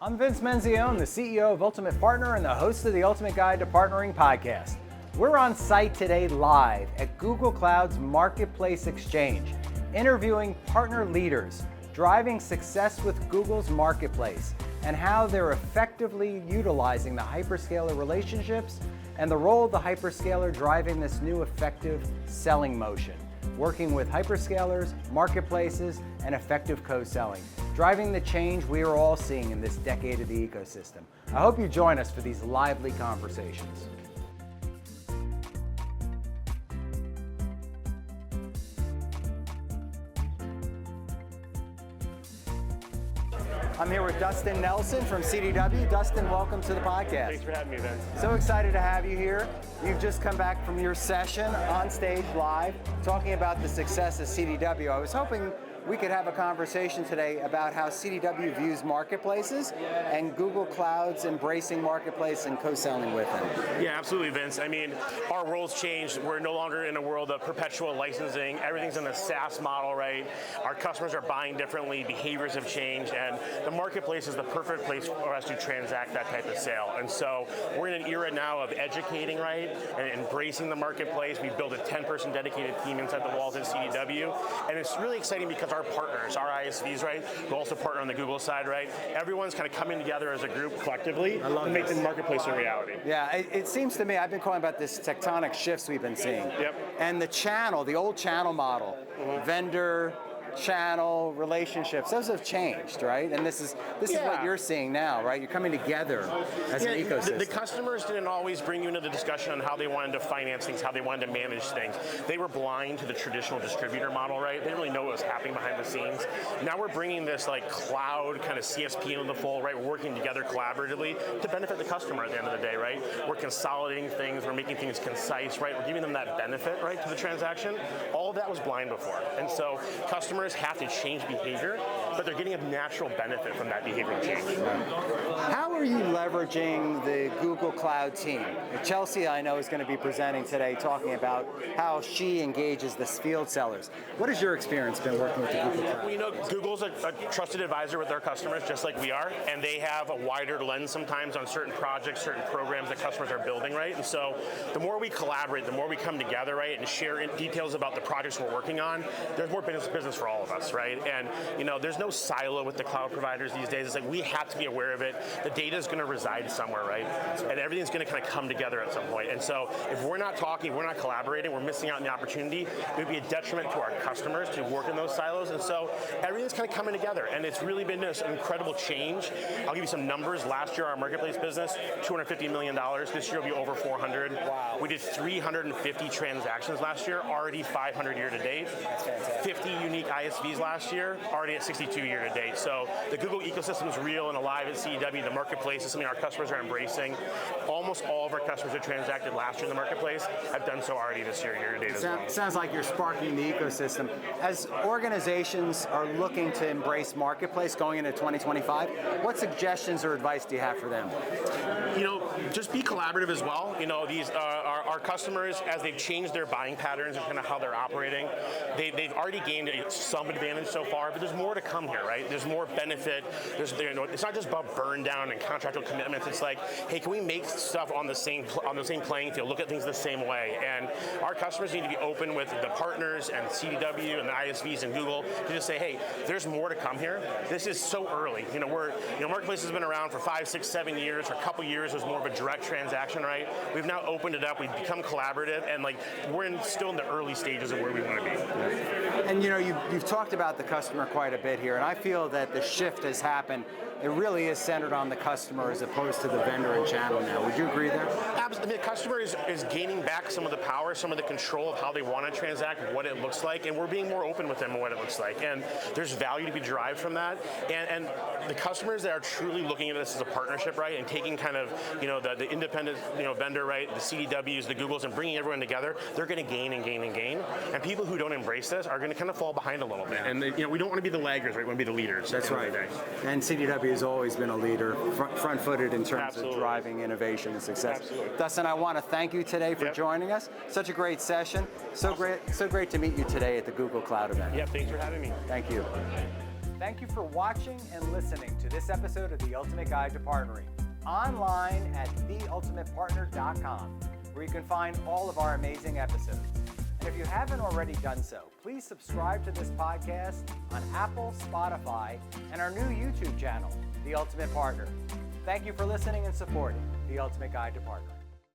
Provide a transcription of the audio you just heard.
I'm Vince Menzione, the CEO of Ultimate Partner and the host of the Ultimate Guide to Partnering podcast. We're on site today live at Google Cloud's Marketplace Exchange, interviewing partner leaders, driving success with Google's Marketplace, and how they're effectively utilizing the hyperscaler relationships and the role of the hyperscaler driving this new effective selling motion, working with hyperscalers, marketplaces, and effective co-selling, driving the change we are all seeing in this decade of the ecosystem. I hope you join us for these lively conversations. I'm here with Dustin Nelson from CDW. Dustin, welcome to the podcast. Thanks for having me, Vince. So excited to have you here. You've just come back from your session on stage live, talking about the success of CDW. I was hoping we could have a conversation today about how CDW views marketplaces and Google Cloud's embracing marketplace and co-selling with them. Yeah, absolutely, Vince. I mean, our world's changed. We're no longer in a world of perpetual licensing. Everything's in a SaaS model, right? Our customers are buying differently, behaviors have changed, and the marketplace is the perfect place for us to transact that type of sale. And so we're in an era now of educating, right, and embracing the marketplace. We've built a 10-person dedicated team inside the walls at CDW, and it's really exciting because our partners, our ISVs, right, who also partner on the Google side, right, everyone's kind of coming together as a group collectively to make the marketplace a reality. Yeah, it seems to me, I've been calling about this tectonic shifts we've been seeing. Yep. And the channel, the old channel model, vendor, channel, relationships, those have changed, right? And this is what you're seeing now, right? You're coming together as an ecosystem. The customers didn't always bring you into the discussion on how they wanted to finance things, how they wanted to manage things. They were blind to the traditional distributor model, right? They didn't really know what was happening behind the scenes. Now we're bringing this like cloud kind of CSP into the fold, right? We're working together collaboratively to benefit the customer at the end of the day, right? We're consolidating things, we're making things concise, right? We're giving them that benefit, right, to the transaction. All of that was blind before. And so customers have to change behavior, but they're getting a natural benefit from that behavioral change. How are you leveraging the Google Cloud team? Chelsea, I know, is going to be presenting today talking about how she engages the field sellers. What has your experience been working with the Google Cloud? Well, you know, Google's a trusted advisor with their customers, just like we are, and they have a wider lens sometimes on certain projects, certain programs that customers are building, right? And so the more we collaborate, the more we come together, right, and share details about the projects we're working on, there's more business for all of us, right? And you know, there's no silo with the cloud providers these days. It's like we have to be aware of it. The data is going to reside somewhere, right? And everything's going to kind of come together at some point. And so if we're not talking, we're not collaborating, we're missing out on the opportunity. It would be a detriment to our customers to work in those silos. And so everything's kind of coming together, and it's really been this incredible change. I'll give you some numbers. Last year, our marketplace business, $250 million. This year will be over 400. Wow. We did 350 transactions last year, already 500 year to date. 50 unique ISVs last year, already at 62 year to date. So the Google ecosystem is real and alive at CDW. The marketplace is something our customers are embracing. Almost all of our customers who transacted last year in the marketplace have done so already this year to date as well. Sounds like you're sparking the ecosystem. As organizations are looking to embrace marketplace going into 2025, what suggestions or advice do you have for them? You know, just be collaborative as well. You know, these our customers, as they've changed their buying patterns and kind of how they're operating, they've already gained some advantage so far, but there's more to come here, right? There's more benefit. It's not just about burn down and contractual commitments. It's like, hey, can we make stuff on the same playing field? Look at things the same way. And our customers need to be open with the partners and CDW and the ISVs and Google to just say, hey, there's more to come here. This is so early. You know, marketplace has been around for 5, 6, 7 years. For a couple years, it was more of a direct transaction, right? We've now opened it up. We've become collaborative, and like we're still in the early stages of where we want to be. And you know, you've talked about the customer quite a bit here, and I feel that the shift has happened. It really is centered on the customer as opposed to the vendor and channel now. Would you agree there? Absolutely. The customer is gaining back some of the power, some of the control of how they want to transact, what it looks like, and we're being more open with them on what it looks like. And there's value to be derived from that. And the customers that are truly looking at this as a partnership, right, and taking kind of, you know, the independent, you know, vendor, right, the CDWs, the Googles, and bringing everyone together, they're going to gain and gain and gain. And people who don't embrace this are going to kind of fall behind a little bit. And you know, we don't want to be the laggards, right? We want to be the leaders. That's right. And CDW has always been a leader, front-footed in terms of driving innovation and success. Absolutely. Dustin, I want to thank you today for joining us. Such a great session. So great to meet you today at the Google Cloud event. Yeah, thanks for having me. Thank you. Thank you for watching and listening to this episode of The Ultimate Guide to Partnering, online at theultimatepartner.com, where you can find all of our amazing episodes. And if you haven't already done so, please subscribe to this podcast on Apple, Spotify, and our new YouTube channel, The Ultimate Partner. Thank you for listening and supporting The Ultimate Guide to Partnering.